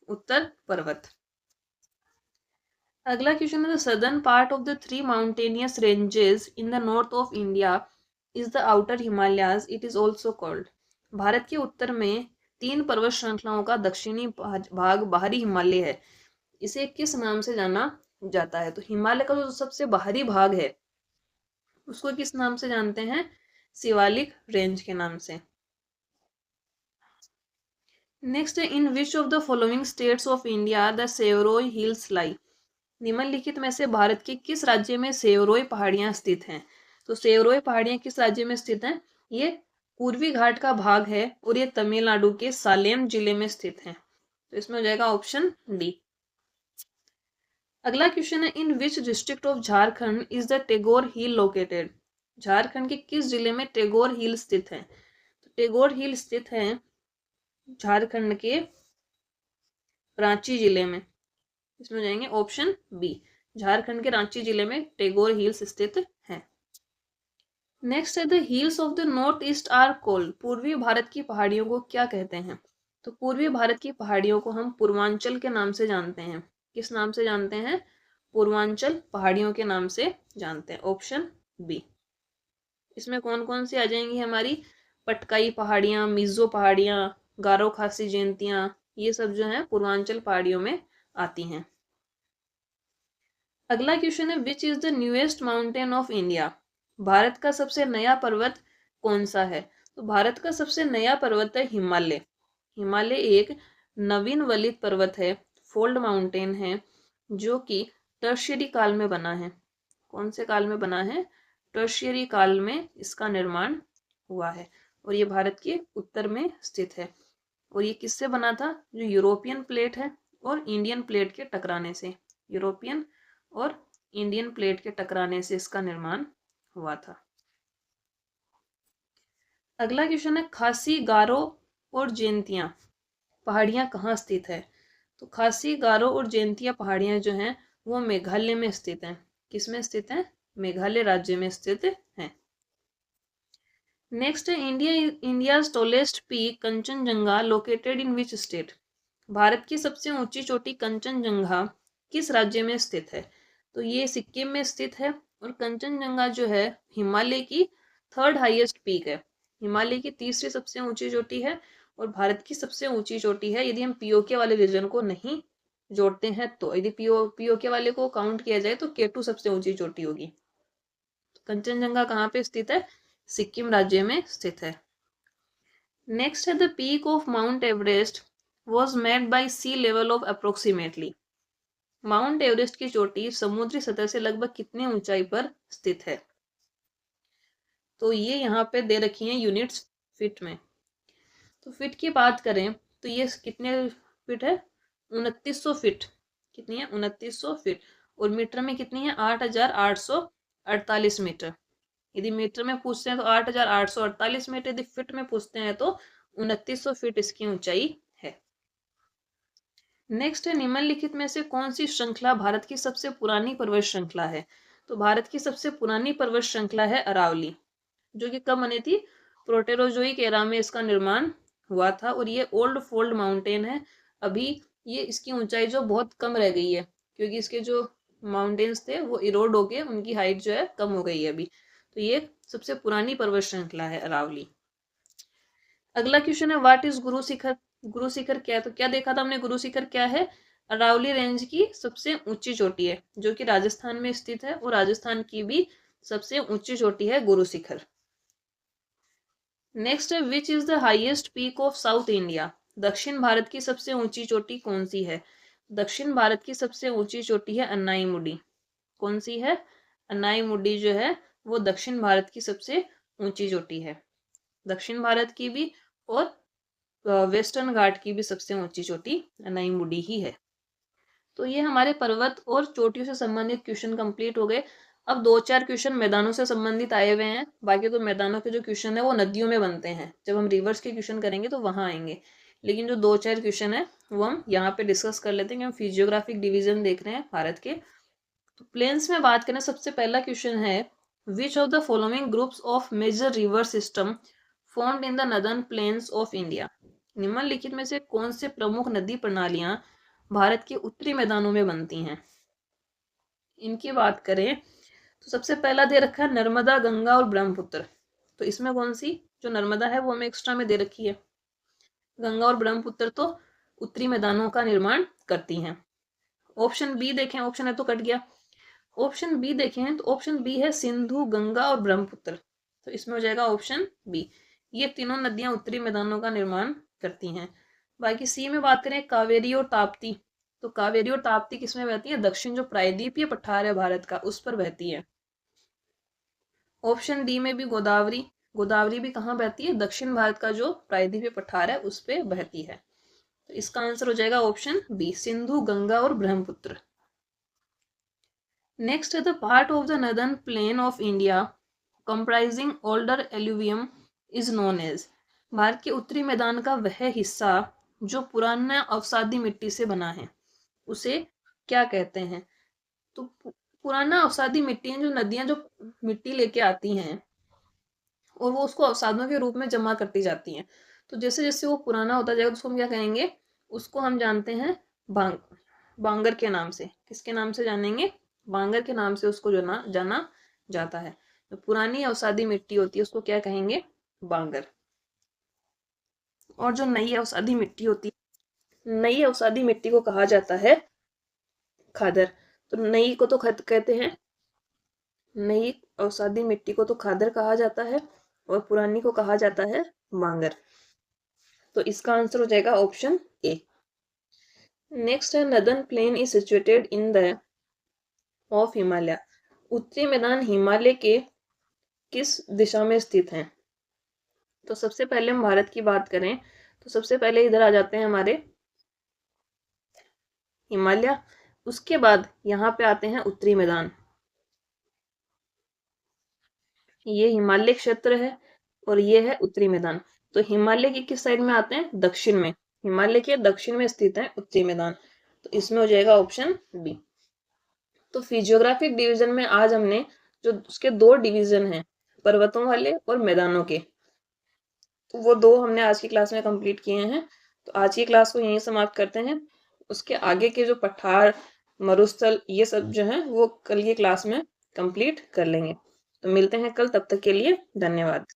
उत्तर पर्वत। अगला क्वेश्चन है, the southern part of the 3 mountainous ranges in the north of India is the outer Himalayas, it is also called, Bharat के उत्तर में 3 पर्वत श्रृंखलाओं का दक्षिणी भाग बाहरी हिमालय है, इसे किस नाम से जाना जाता है? तो हिमालय का जो सबसे बाहरी भाग है उसको किस नाम से जानते हैं? शिवालिक रेंज के नाम से। Next, in which of the following states of India the Shevaroy hills lie, निम्नलिखित में से भारत के किस राज्य में सेवरोई पहाड़ियां स्थित हैं? तो सेवरोई पहाड़ियां किस राज्य में स्थित हैं? ये पूर्वी घाट का भाग है और ये तमिलनाडु के सालेम जिले में स्थित है। तो इसमें हो जाएगा ऑप्शन डी। अगला क्वेश्चन है, in which district of Jharkhand is the Tagore hill located. Jharkhand के किस जिले में टेगोर हिल स्थित है। तो टेगोर हिल स्थित है झारखंड के रांची जिले में। इसमें हो जाएंगे ऑप्शन बी। झारखंड के रांची जिले में टेगोर हिल्स स्थित है। नेक्स्ट है, the hills of the north east are called. पूर्वी भारत की पहाड़ियों को क्या कहते हैं। तो पूर्वी भारत की पहाड़ियों को हम पूर्वांचल के नाम से जानते हैं। किस नाम से जानते हैं। पूर्वांचल पहाड़ियों के नाम से जानते हैं। Option B. इसमें कौन कौन सी आ जाएंगी हमारी, पटकाई पहाड़ियाँ, मिजो पहाड़ियाँ, गारो खासी जयंतियाँ, ये सब जो है पूर्वांचल पहाड़ियों में आती हैं। अगला क्वेश्चन है, which is the newest mountain of India. Bharat का सबसे नया पर्वत कौन सा है। तो भारत का सबसे नया पर्वत है हिमालय। हिमालय एक नवीन वलित पर्वत है, फोल्ड माउंटेन है, जो कि टर्शियरी काल में बना है। कौन से काल में बना है। टर्शियरी काल में इसका निर्माण हुआ है और ये भारत के उत्तर में स्थित है। और ये किससे बना था, जो यूरोपियन प्लेट है और इंडियन प्लेट के टकराने से। यूरोपियन और इंडियन प्लेट के टकराने से इसका निर्माण हुआ था। अगला क्वेश्चन है, खासी, गारो और जयंतियां पहाड़ियां कहाँ स्थित है। तो खासी, गारो और जयंतिया पहाड़ियां जो हैं वो मेघालय में स्थित हैं। किस में स्थित हैं। मेघालय राज्य में स्थित हैं। नेक्स्ट है, India's tallest peak Kanchenjunga located in which state. Bharat की सबसे ऊंची चोटी कंचनजंगा किस राज्य में स्थित है। तो ये सिक्किम में स्थित है और कंचनजंगा जो है हिमालय की थर्ड हाईएस्ट पीक है। हिमालय की तीसरी सबसे ऊंची चोटी है और भारत की सबसे ऊंची चोटी है, यदि हम पीओके वाले रीजन को नहीं जोड़ते हैं तो। यदि पीओके वाले को काउंट किया जाए तो केटू सबसे ऊंची चोटी होगी। कंचनजंगा कहाँ पे स्थित है, सिक्किम राज्य में स्थित है। नेक्स्ट है, the peak of mount Everest was made by sea level of approximately. Mount Everest की चोटी समुद्री सतह से लगभग कितनी ऊंचाई पर स्थित है। तो ये यहाँ पे दे रखी है यूनिट्स फीट में। तो फीट की बात करें तो ये कितने फीट है, 2900 फीट। कितनी है, 2900 फीट। और मीटर में कितनी है, 8848 मीटर। यदि मीटर में पूछते हैं तो 8848 मीटर, यदि फीट में पूछते हैं तो 2900 फीट इसकी ऊंचाई है। नेक्स्ट है, निम्नलिखित में से कौन सी श्रृंखला भारत की सबसे पुरानी पर्वत श्रृंखला है। तो भारत की सबसे पुरानी पर्वत श्रृंखला है अरावली, जो कि कब बनी थी, प्रोटेरोजोइक एरा में इसका निर्माण हुआ था। और ये ओल्ड फोल्ड माउंटेन है। अभी ये इसकी ऊंचाई जो बहुत कम रह गई है, क्योंकि इसके जो माउंटेन्स थे वो इरोड होके उनकी हाइट जो है कम हो गई है अभी। तो ये सबसे पुरानी पर्वत श्रृंखला है अरावली। अगला क्वेश्चन है, व्हाट इज गुरु शिखर। गुरु शिखर क्या है। तो क्या देखा था हमने, गुरु शिखर क्या है, अरावली रेंज की सबसे ऊंची चोटी है, जो कि राजस्थान में स्थित है। और राजस्थान की भी सबसे ऊंची चोटी है गुरु शिखर। नेक्स्ट है, which is the highest peak of south India. दक्षिण भारत की सबसे ऊंची चोटी कौन सी है। दक्षिण भारत की सबसे ऊंची चोटी है अन्नाईमुडी। कौन सी है, अन्नाईमुडी जो है वो दक्षिण भारत की सबसे ऊंची चोटी है। दक्षिण भारत की भी और वेस्टर्न घाट की भी सबसे ऊंची चोटी अन्नाईमुडी ही है। तो ये हमारे पर्वत और चोटियों से संबंधित क्वेश्चन कंप्लीट हो गए। अब 2-4 क्वेश्चन मैदानों से संबंधित आए हुए हैं। बाकी तो मैदानों के जो क्वेश्चन है वो नदियों में बनते हैं, जब हम रिवर्स के क्वेश्चन करेंगे तो वहां आएंगे। लेकिन जो 2-4 क्वेश्चन है वो हम यहाँ पे डिस्कस कर लेते हैं, कि हम फिजियोग्राफिक डिवीजन देख रहे हैं भारत के। तो प्लेन्स में बात करें, सबसे पहला क्वेश्चन है, which of the following groups of major river system formed in the northern plains of India. निम्नलिखित में से कौन से प्रमुख नदी प्रणालियां भारत के उत्तरी मैदानों में बनती हैं। इनकी बात करें तो सबसे पहला दे रखा है नर्मदा, गंगा और ब्रह्मपुत्र। तो इसमें कौन सी, जो नर्मदा है वो हमें एक्स्ट्रा में दे रखी है। गंगा और ब्रह्मपुत्र तो उत्तरी मैदानों का निर्माण करती हैं। ऑप्शन बी देखें, ऑप्शन है तो कट गया। ऑप्शन बी देखें तो ऑप्शन बी है सिंधु, गंगा और ब्रह्मपुत्र। तो इसमें हो जाएगा ऑप्शन बी। ये तीनों नदियां उत्तरी मैदानों का निर्माण करती हैं। बाकी सी में बात करें कावेरी और ताप्ती। तो कावेरी और ताप्ती किसमें बहती है, दक्षिण जो प्रायद्वीपीय पठार है भारत का उस पर बहती है। ऑप्शन डी में भी गोदावरी, गोदावरी भी कहाँ बहती है? दक्षिण भारत का जो प्रायद्वीपीय पठार है उस पे बहती है। तो इसका आंसर हो जाएगा ऑप्शन बी, सिंधु, गंगा और ब्रह्मपुत्र। नेक्स्ट है the part of the northern plain of India comprising older alluvium is known as. Bharat के उत्तरी मैदान का वह हिस्सा जो पुराना अवसादी मिट्टी से बना है उसे क्या कहते हैं? तो पुराना अवसादी मिट्टी है, जो नदियां जो मिट्टी लेके आती हैं और वो उसको अवसादों के रूप में जमा करती जाती हैं। तो जैसे जैसे वो पुराना होता जाएगा तो उसको हम क्या कहेंगे? उसको हम जानते हैं बांगर के नाम से। किसके नाम से जानेंगे? बांगर के नाम से उसको जाना जाता है। तो पुरानी अवसादी मिट्टी होती है उसको क्या कहेंगे? बांगर। और जो नई अवसादी मिट्टी होती है, नई अवसादी मिट्टी को कहा जाता है खादर। तो नई को तो कहते हैं, नई अवसादी मिट्टी को तो खादर कहा जाता है और पुरानी को कहा जाता है बांगर। तो इसका आंसर हो जाएगा ऑप्शन ए। नेक्स्ट है northern plane is situated in the of Himalaya. उत्तरी मैदान हिमालय के किस दिशा में स्थित है? तो सबसे पहले हम भारत की बात करें तो सबसे पहले इधर आ जाते हैं हमारे हिमालय। उसके बाद यहाँ पे आते हैं उत्तरी मैदान। ये हिमालय क्षेत्र है और ये है उत्तरी मैदान। तो हिमालय की किस साइड में आते हैं? दक्षिण में। हिमालय के दक्षिण में स्थित है उत्तरी मैदान। तो इसमें हो जाएगा ऑप्शन बी। तो फिजियोग्राफिक डिवीजन में आज हमने जो उसके दो डिवीजन हैं, पर्वतों वाले और मैदानों के, तो वो दो हमने आज की क्लास में कंप्लीट किए हैं। तो आज की क्लास को यहीं समाप्त करते हैं। उसके आगे के जो पठार, मरुस्थल, ये सब जो है वो कल की क्लास में कंप्लीट कर लेंगे। तो मिलते हैं कल, तब तक के लिए धन्यवाद।